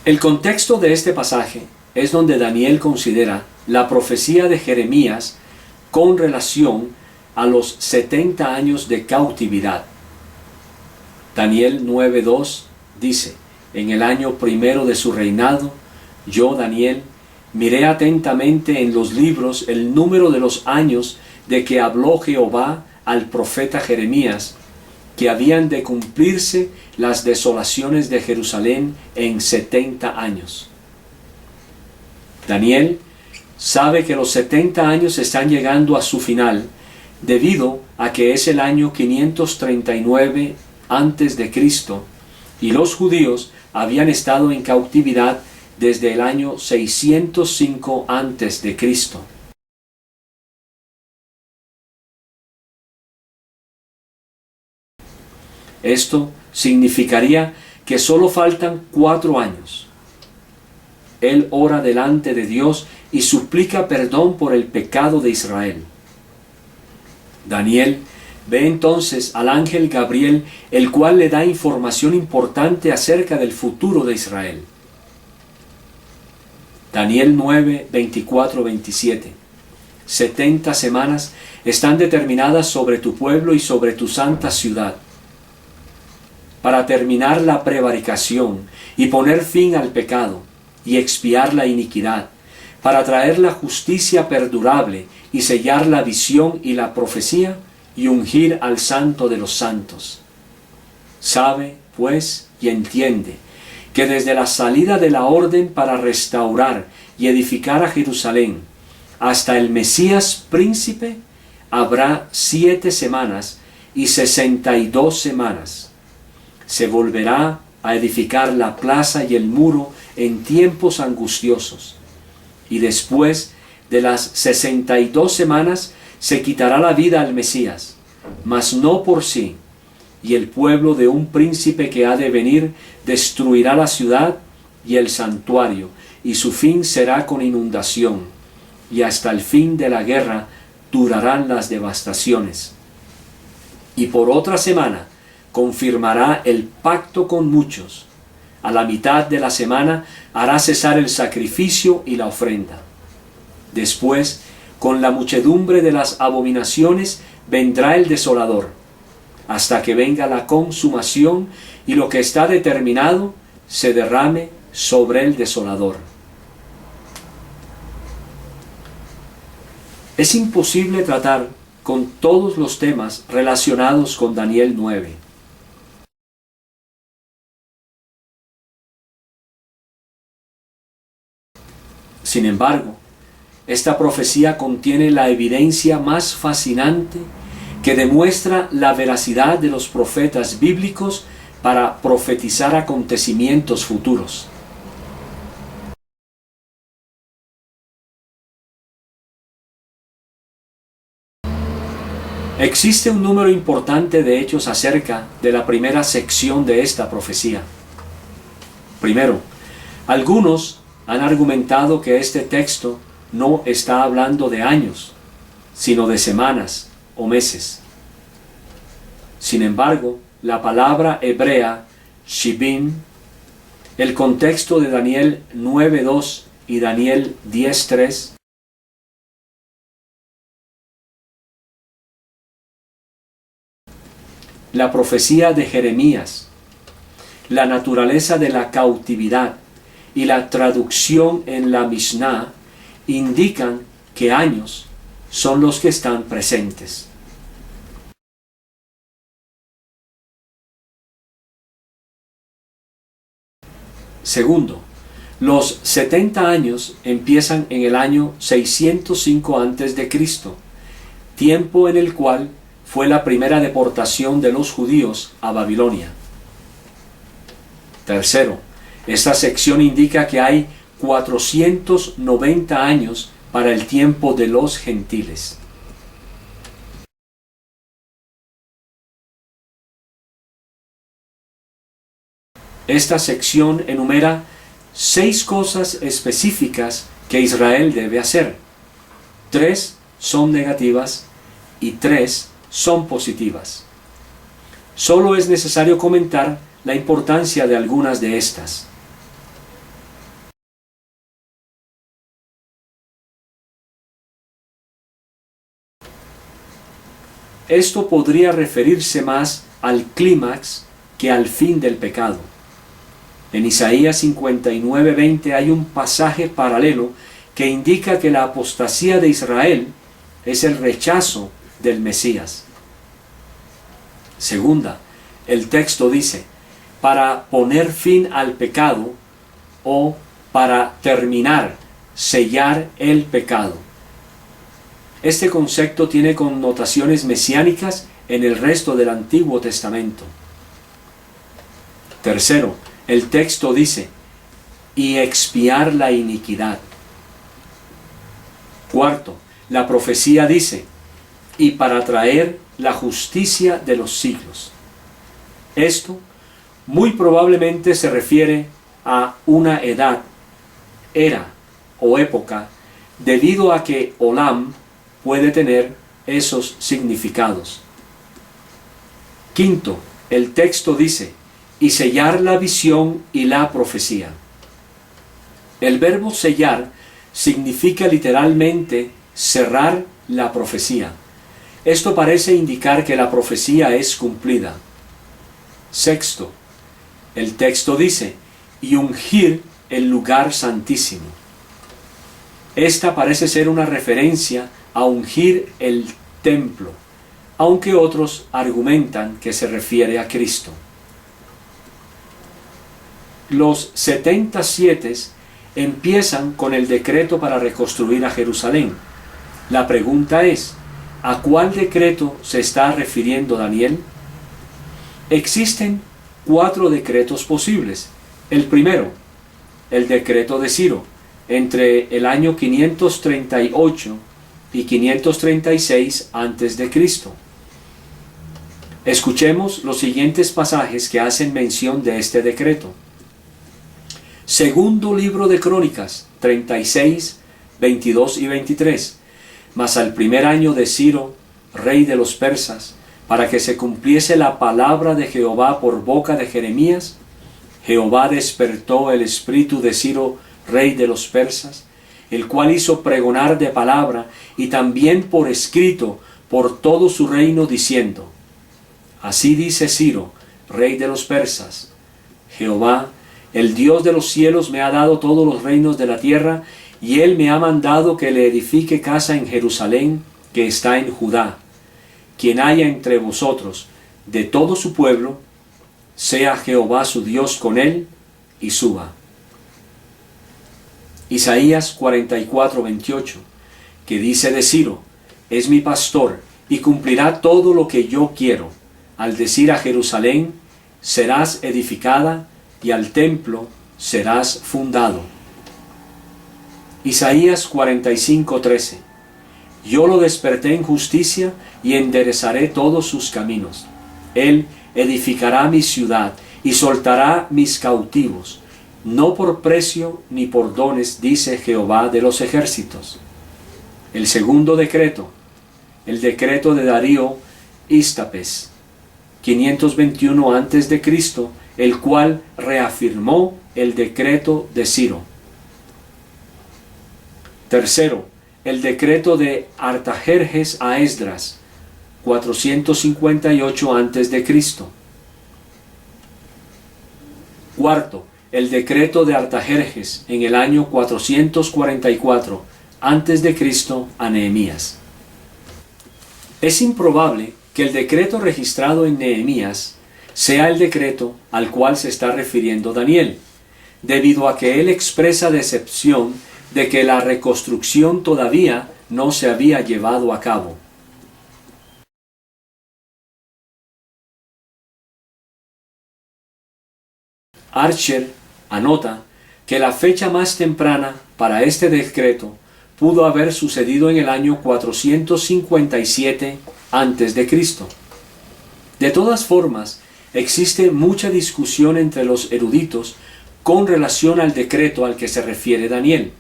El contexto de este pasaje es donde Daniel considera la profecía de Jeremías con relación a los 70 años de cautividad. Daniel 9:2 dice: en el año primero de su reinado, yo, Daniel, miré atentamente en los libros el número de los años de que habló Jehová al profeta Jeremías, que habían de cumplirse las desolaciones de Jerusalén en 70 años. Daniel sabe que los 70 años están llegando a su final, debido a que es el año 539 antes de Cristo, y los judíos habían estado en cautividad desde el año 605 antes de Cristo. Esto significaría que solo faltan 4 años. Él ora delante de Dios y suplica perdón por el pecado de Israel. Daniel ve entonces al ángel Gabriel, el cual le da información importante acerca del futuro de Israel. Daniel 9, 24, 27. 70 semanas están determinadas sobre tu pueblo y sobre tu santa ciudad, para terminar la prevaricación y poner fin al pecado y expiar la iniquidad, para traer la justicia perdurable y sellar la visión y la profecía y ungir al santo de los santos. Sabe, pues, y entiende que desde la salida de la orden para restaurar y edificar a Jerusalén hasta el Mesías príncipe habrá 7 semanas y 62 semanas. Se volverá a edificar la plaza y el muro en tiempos angustiosos, y después de las 62 semanas se quitará la vida al Mesías, mas no por sí, y el pueblo de un príncipe que ha de venir destruirá la ciudad y el santuario, y su fin será con inundación, y hasta el fin de la guerra durarán las devastaciones. Y por otra semana confirmará el pacto con muchos. A la mitad de la semana hará cesar el sacrificio y la ofrenda. Después, con la muchedumbre de las abominaciones, vendrá el desolador, hasta que venga la consumación y lo que está determinado se derrame sobre el desolador. Es imposible tratar con todos los temas relacionados con Daniel 9. Sin embargo, esta profecía contiene la evidencia más fascinante que demuestra la veracidad de los profetas bíblicos para profetizar acontecimientos futuros. Existe un número importante de hechos acerca de la primera sección de esta profecía. Primero, algunos han argumentado que este texto no está hablando de años, sino de semanas o meses. Sin embargo, la palabra hebrea, shibim, el contexto de Daniel 9:2 y Daniel 10:3, la profecía de Jeremías, la naturaleza de la cautividad y la traducción en la Mishnah indican que años son los que están presentes. Segundo, los 70 años empiezan en el año 605 a.C., tiempo en el cual fue la primera deportación de los judíos a Babilonia. Tercero, esta sección indica que hay 490 años para el tiempo de los gentiles. Esta sección enumera 6 cosas específicas que Israel debe hacer. 3 son negativas y 3 son positivas. Solo es necesario comentar la importancia de algunas de estas. esto podría referirse más al clímax que al fin del pecado. En Isaías 59:20 hay un pasaje paralelo que indica que la apostasía de Israel es el rechazo del Mesías. Segunda, el texto dice, para poner fin al pecado o para terminar, sellar el pecado. Este concepto tiene connotaciones mesiánicas en el resto del Antiguo Testamento. Tercero, el texto dice, y expiar la iniquidad. Cuarto, la profecía dice, y para traer la justicia de los siglos. Esto muy probablemente se refiere a una edad, era o época, debido a que Olam puede tener esos significados. Quinto, el texto dice, y sellar la visión y la profecía. El verbo sellar significa literalmente cerrar la profecía. Esto parece indicar que la profecía es cumplida. Sexto, el texto dice, y ungir el lugar santísimo. Esta parece ser una referencia a ungir el templo, aunque otros argumentan que se refiere a Cristo. Los 77 empiezan con el decreto para reconstruir a Jerusalén. La pregunta es, ¿a cuál decreto se está refiriendo Daniel? Existen 4 decretos posibles. El primero, el decreto de Ciro, entre el año 538 y 536 a.C. Escuchemos los siguientes pasajes que hacen mención de este decreto. Segundo libro de Crónicas, 36, 22 y 23. Mas al primer año de Ciro, rey de los persas, para que se cumpliese la palabra de Jehová por boca de Jeremías, Jehová despertó el espíritu de Ciro, rey de los persas, el cual hizo pregonar de palabra y también por escrito por todo su reino, diciendo, así dice Ciro, rey de los persas, Jehová, el Dios de los cielos, me ha dado todos los reinos de la tierra, y él me ha mandado que le edifique casa en Jerusalén, que está en Judá. Quien haya entre vosotros de todo su pueblo, sea Jehová su Dios con él, y suba. Isaías 44:28, que dice de Ciro, es mi pastor, y cumplirá todo lo que yo quiero, al decir a Jerusalén, serás edificada, y al templo serás fundado. Isaías 45:13, yo lo desperté en justicia, y enderezaré todos sus caminos. Él edificará mi ciudad, y soltará mis cautivos, no por precio ni por dones, dice Jehová de los ejércitos. El segundo decreto, el decreto de Darío Ístapes, 521 a.C., el cual reafirmó el decreto de Ciro. Tercero, el decreto de Artajerjes a Esdras, 458 a.C. Cuarto, el decreto de Artajerjes en el año 444 a.C. a Nehemías. Es improbable que el decreto registrado en Nehemías sea el decreto al cual se está refiriendo Daniel, debido a que él expresa decepción de que la reconstrucción todavía no se había llevado a cabo. Archer anota que la fecha más temprana para este decreto pudo haber sucedido en el año 457 a.C. De todas formas, existe mucha discusión entre los eruditos con relación al decreto al que se refiere Daniel.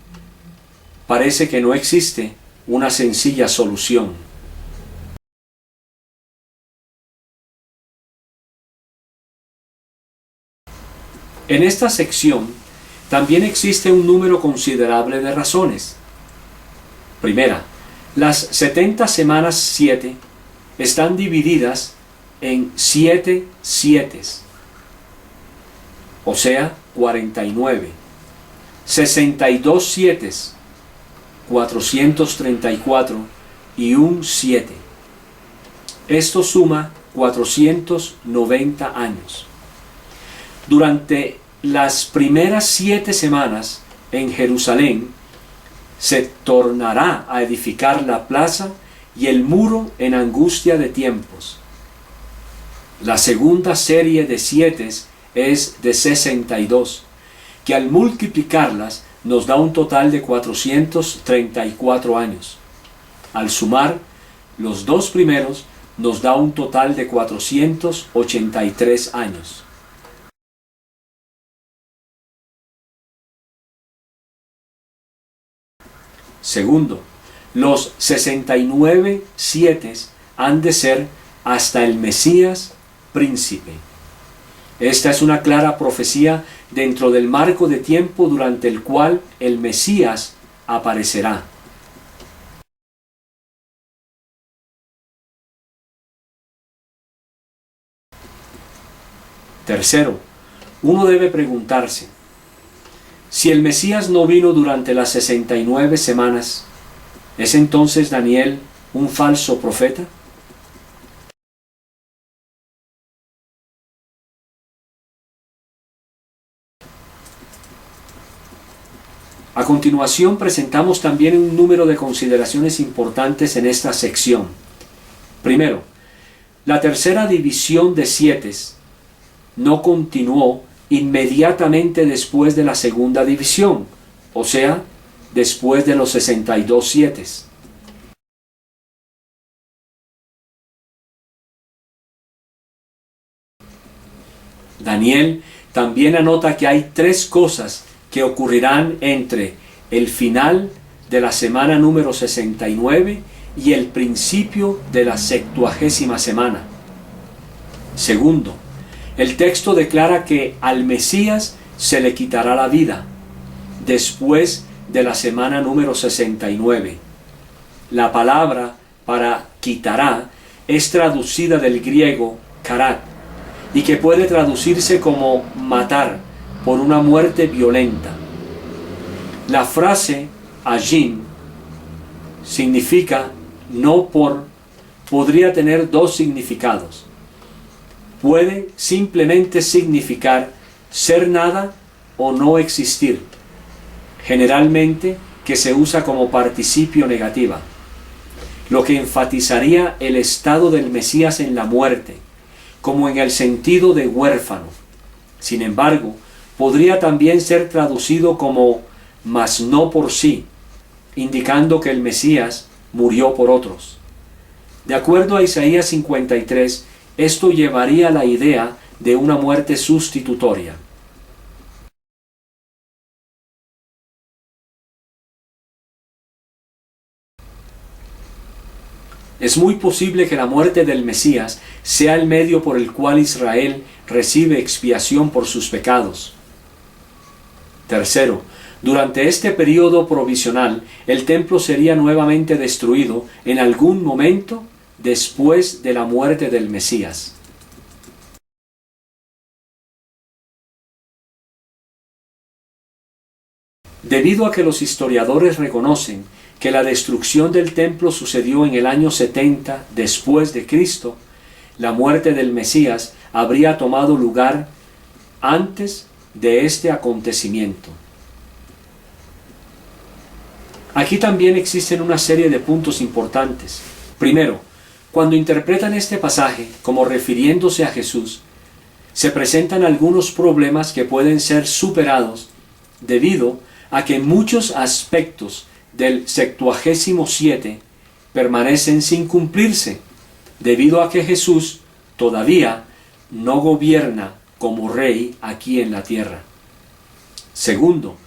Parece que no existe una sencilla solución. En esta sección también existe un número considerable de razones. Primera, las 70 semanas 7 están divididas en 7 sietes, o sea, 49. 62 sietes, 434 y un 7. Esto suma 490 años. Durante las primeras 7 semanas en Jerusalén se tornará a edificar la plaza y el muro en angustia de tiempos. La segunda serie de 7 es de 62, que al multiplicarlas nos da un total de 434 años. Al sumar los 2 primeros nos da un total de 483 años. Segundo, los 69 sietes han de ser hasta el Mesías príncipe. Esta es una clara profecía dentro del marco de tiempo durante el cual el Mesías aparecerá. Tercero, uno debe preguntarse, si el Mesías no vino durante las 69 semanas, ¿es entonces Daniel un falso profeta? A continuación presentamos también un número de consideraciones importantes en esta sección. Primero, la tercera división de 7 no continuó inmediatamente después de la segunda división, o sea, después de los 62 sietes. Daniel también anota que hay 3 cosas que ocurrirán entre el final de la semana número 69 y el principio de la 70ª semana. Segundo, el texto declara que al Mesías se le quitará la vida después de la semana número 69. La palabra para quitará es traducida del griego karat y que puede traducirse como matar por una muerte violenta. La frase ajin significa no por, podría tener 2 significados. Puede simplemente significar ser nada o no existir, generalmente que se usa como participio negativa, lo que enfatizaría el estado del Mesías en la muerte, como en el sentido de huérfano. Sin embargo, podría también ser traducido como mas no por sí, indicando que el Mesías murió por otros. De acuerdo a Isaías 53, esto llevaría a la idea de una muerte sustitutoria. Es muy posible que la muerte del Mesías sea el medio por el cual Israel recibe expiación por sus pecados. Tercero, durante este periodo provisional, el templo sería nuevamente destruido en algún momento después de la muerte del Mesías. Debido a que los historiadores reconocen que la destrucción del templo sucedió en el año 70 después de Cristo, la muerte del Mesías habría tomado lugar antes de este acontecimiento. Aquí también existen una serie de puntos importantes. Primero, cuando interpretan este pasaje como refiriéndose a Jesús, se presentan algunos problemas que pueden ser superados debido a que muchos aspectos del 77 permanecen sin cumplirse, debido a que Jesús todavía no gobierna como rey aquí en la tierra. Segundo,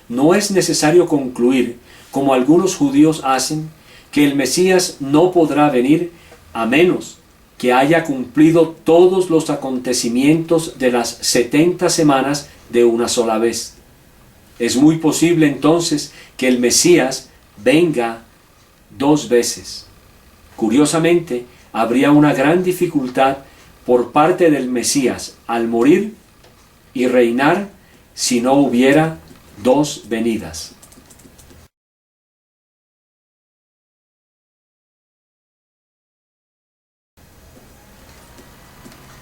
no es necesario concluir, como algunos judíos hacen, que el Mesías no podrá venir a menos que haya cumplido todos los acontecimientos de las 70 semanas de una sola vez. Es muy posible entonces que el Mesías venga 2 veces. Curiosamente, habría una gran dificultad por parte del Mesías al morir y reinar si no hubiera dos venidas.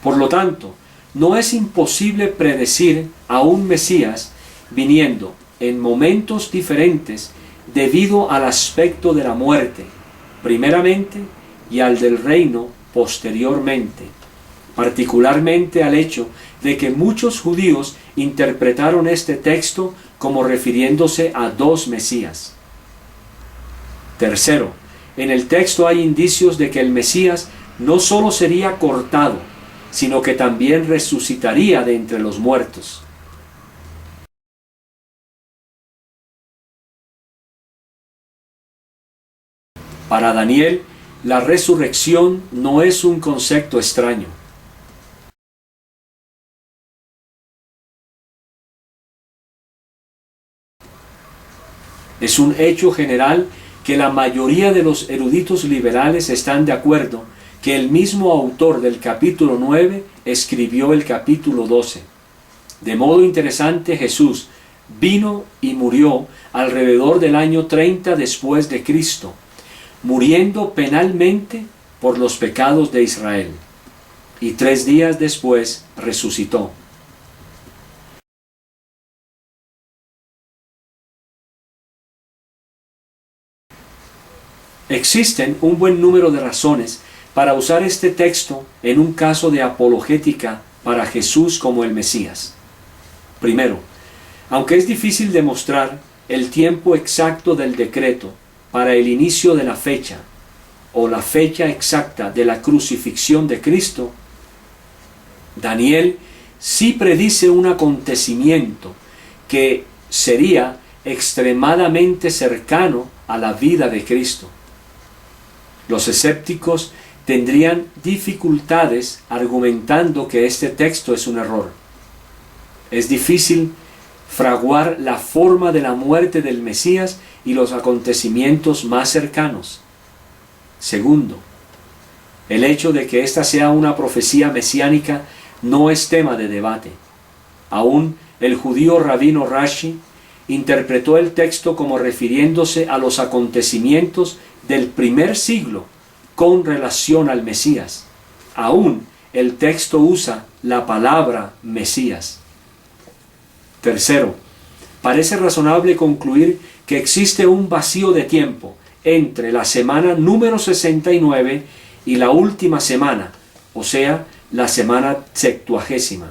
Por lo tanto, no es imposible predecir a un Mesías viniendo en momentos diferentes debido al aspecto de la muerte, primeramente, y al del reino posteriormente, particularmente al hecho de que muchos judíos interpretaron este texto como refiriéndose a dos Mesías. Tercero, en el texto hay indicios de que el Mesías no solo sería cortado, sino que también resucitaría de entre los muertos. Para Daniel, la resurrección no es un concepto extraño. Es un hecho general que la mayoría de los eruditos liberales están de acuerdo que el mismo autor del capítulo 9 escribió el capítulo 12. De modo interesante, Jesús vino y murió alrededor del año 30 después de Cristo, muriendo penalmente por los pecados de Israel, y 3 días después resucitó. Existen un buen número de razones para usar este texto en un caso de apologética para Jesús como el Mesías. Primero, aunque es difícil demostrar el tiempo exacto del decreto para el inicio de la fecha o la fecha exacta de la crucifixión de Cristo, Daniel sí predice un acontecimiento que sería extremadamente cercano a la vida de Cristo. Los escépticos tendrían dificultades argumentando que este texto es un error. Es difícil fraguar la forma de la muerte del Mesías y los acontecimientos más cercanos. Segundo, el hecho de que esta sea una profecía mesiánica no es tema de debate. Aún el judío rabino Rashi interpretó el texto como refiriéndose a los acontecimientos del primer siglo con relación al Mesías. Aún el texto usa la palabra Mesías. Tercero, parece razonable concluir que existe un vacío de tiempo entre la semana número 69 y la última semana, o sea, la semana 70.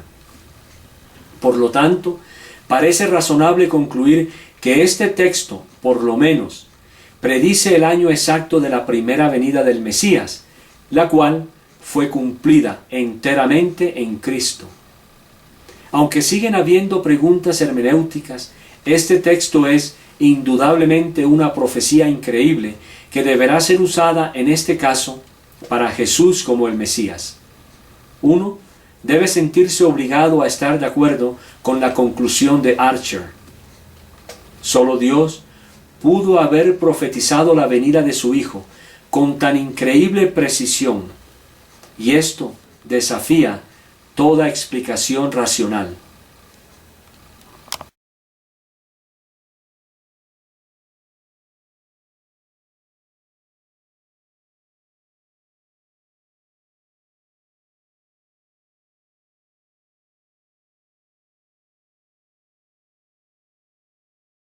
Por lo tanto, parece razonable concluir que este texto, por lo menos, predice el año exacto de la primera venida del Mesías, la cual fue cumplida enteramente en Cristo. Aunque siguen habiendo preguntas hermenéuticas, este texto es indudablemente una profecía increíble que deberá ser usada en este caso para Jesús como el Mesías. Uno debe sentirse obligado a estar de acuerdo con la conclusión de Archer. Solo Dios pudo haber profetizado la venida de su Hijo con tan increíble precisión, y esto desafía toda explicación racional.